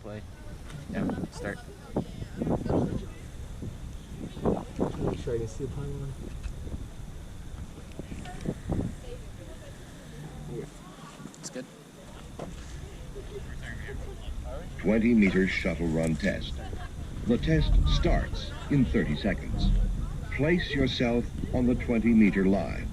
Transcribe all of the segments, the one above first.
play. Yeah, start. Make sure I can see the pylon. It's good. 20-meter shuttle run test. The test starts in 30 seconds. Place yourself on the 20-meter line.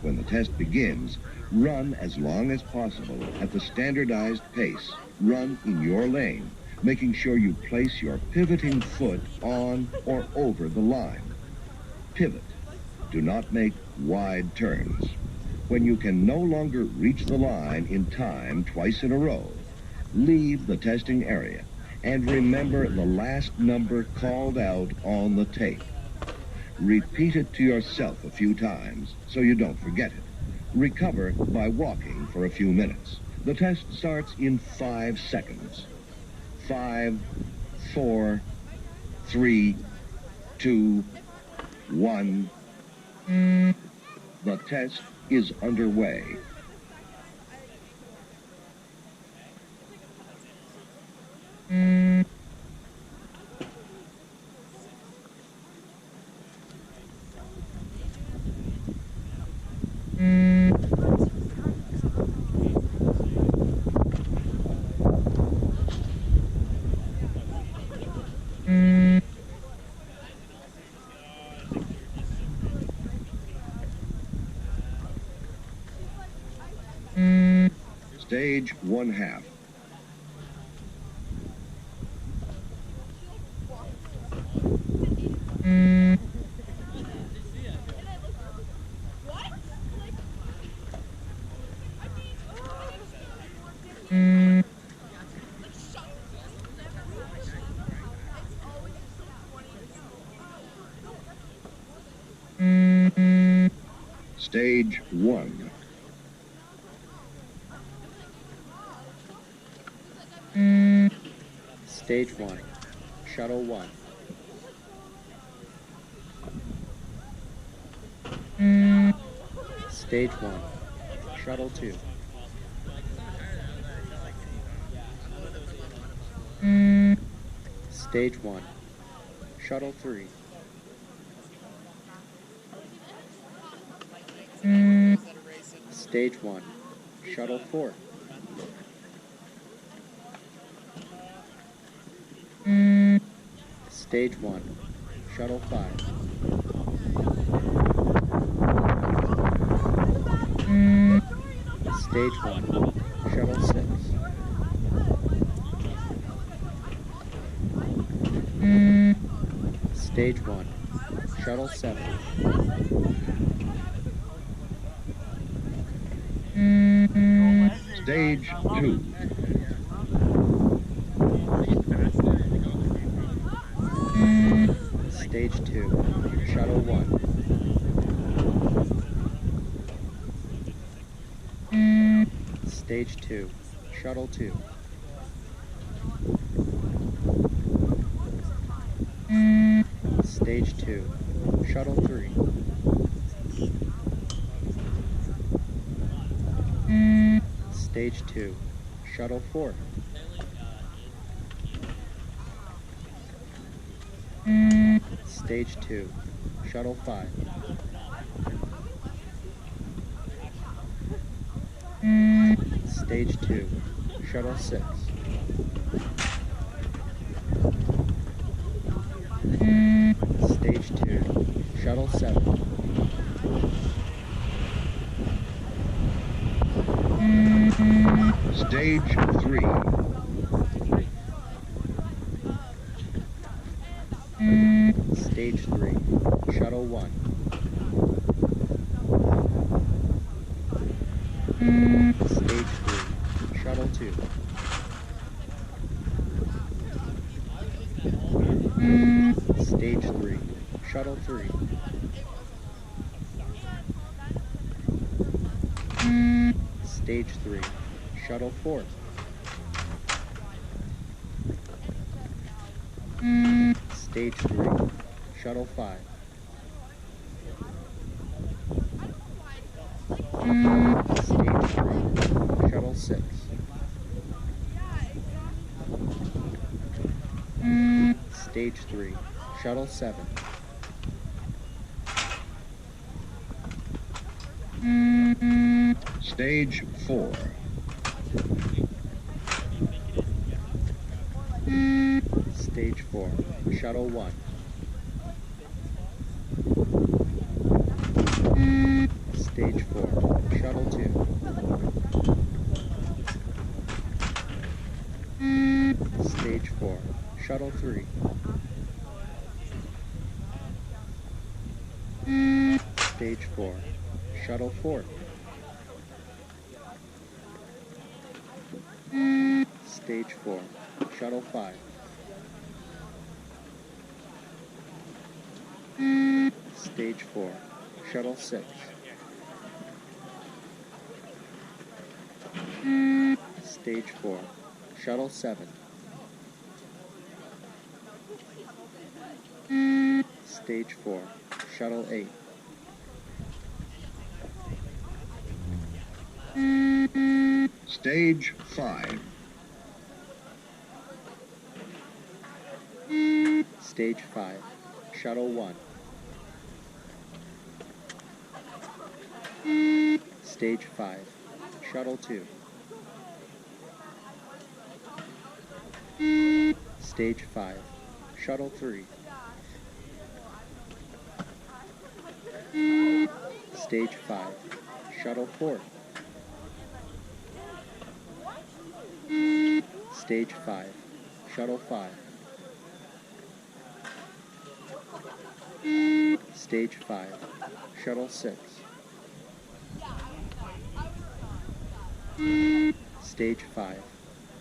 When the test begins, run as long as possible at the standardized pace. Run in your lane, making sure you place your pivoting foot on or over the line. Pivot. Do not make wide turns. When you can no longer reach the line in time twice in a row, leave the testing area and remember the last number called out on the tape. Repeat it to yourself a few times so you don't forget it. Recover by walking for a few minutes. The test starts in 5 seconds. 5, 4, 3, 2, 1. The test is underway. Stage 1/2. Stage 1. Stage 1. Shuttle 1. Stage 1. Shuttle 2. Stage 1. Shuttle 3. Stage 1. Shuttle 4. Stage 1. Shuttle 5. Stage 1. Shuttle 6. Stage 1. Shuttle 7. Stage 2. Stage 2. Shuttle 1. Stage 2. Shuttle 2. Stage 2. Shuttle 3. Stage 2. Shuttle 4. Stage 2. Shuttle 5. Stage 2. Shuttle 6. Stage 2. Shuttle 7. Stage 3. Stage 3. Shuttle 1. Stage 3. Shuttle 2. Stage 3. Shuttle 3. Stage 3. Shuttle 4. Stage 3. Shuttle 5. Stage 3. Shuttle 6. Stage 3, Shuttle 7. Stage 4. Stage 4, Shuttle 1. Stage 4, Shuttle 2. Stage 4, Shuttle 3. Stage 4, Shuttle 4. Stage 4, Shuttle 5. Stage 4, Shuttle 6. Stage 4, Shuttle 7. Stage 4, Shuttle 8. Stage 5. Stage 5, Shuttle 1. Stage 5, Shuttle 2. Stage 5, Shuttle 3. Stage 5, Shuttle 4. Stage 5, Shuttle 5. Stage 5, Shuttle 6. Stage 5,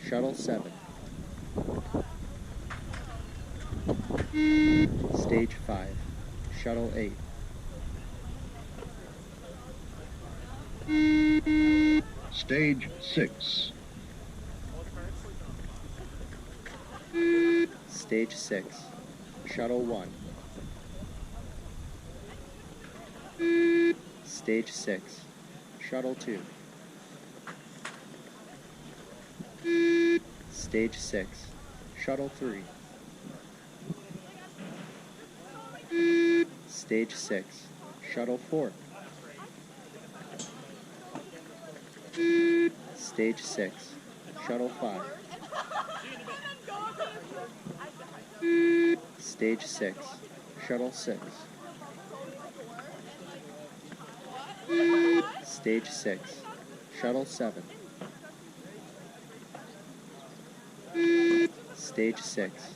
Shuttle 7. Stage 5, Shuttle 8. Stage 6. Stage 6, Shuttle 1. Stage 6, Shuttle 2. Stage 6, Shuttle 3. Stage 6, Shuttle 4. Stage 6, Shuttle 5. Stage 6, Shuttle 6. Stage 6, Shuttle 7. Stage 6,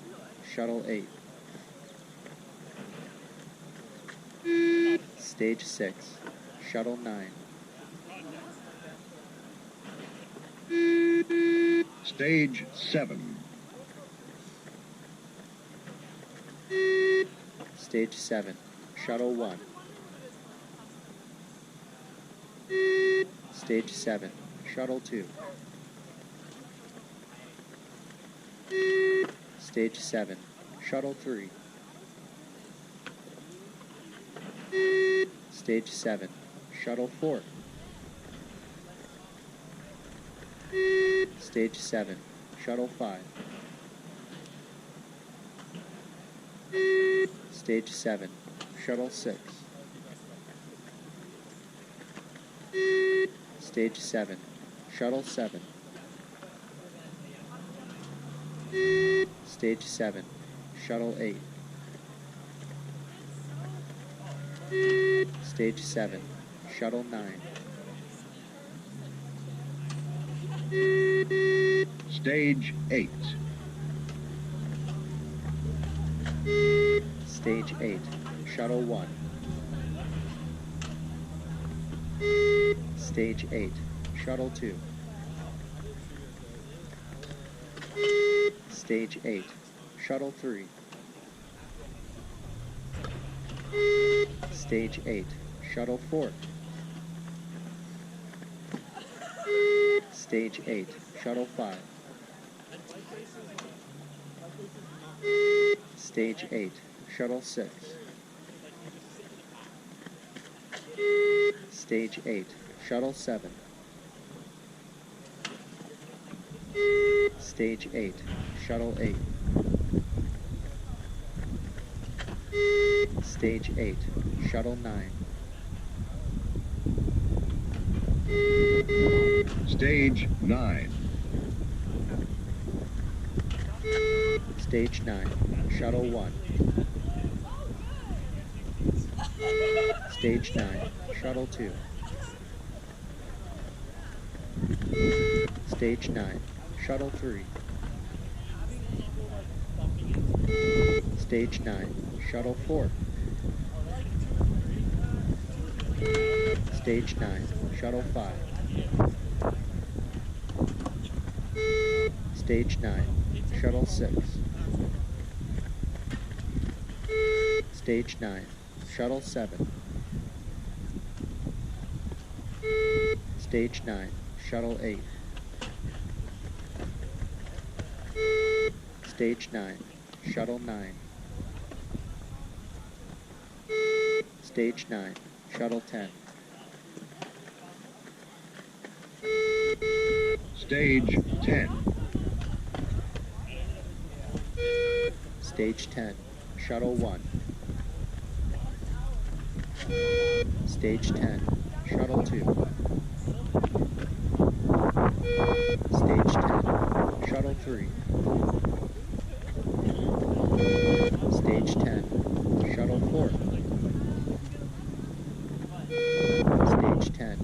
Shuttle 8. Stage 6, Shuttle 9. Stage 7. Stage 7, Shuttle 1. Stage 7, Shuttle 2. Stage 7, Shuttle 3. Stage 7, Shuttle 4. Stage 7, Shuttle 5. Stage 7, Shuttle 6. Stage 7, Shuttle 7. Stage 7, Shuttle 8. Stage 7, Shuttle 9. Stage 8. Stage 8, Shuttle 1. Stage 8, Shuttle 2. Stage 8, Shuttle 3. Stage 8, Shuttle 4. Stage 8, Shuttle 5. Stage 8, Shuttle 6. Stage 8, Shuttle 7. Stage 8, Shuttle 8. Stage 8, Shuttle 9. Stage 9. Stage 9, Shuttle 1. Stage 9, Shuttle 2. Stage 9, Shuttle 3. Stage 9, Shuttle 4. Stage 9, Shuttle 5. Stage 9, Shuttle 6. Stage 9, Shuttle 7. Stage 9, Shuttle 8. Stage 9, Shuttle 9. Stage 9, Shuttle 10. Stage 10. Stage 10, Shuttle 1. Stage 10, Shuttle 2. Stage 10, Shuttle 3. Stage 10, Shuttle 4. Stage 10,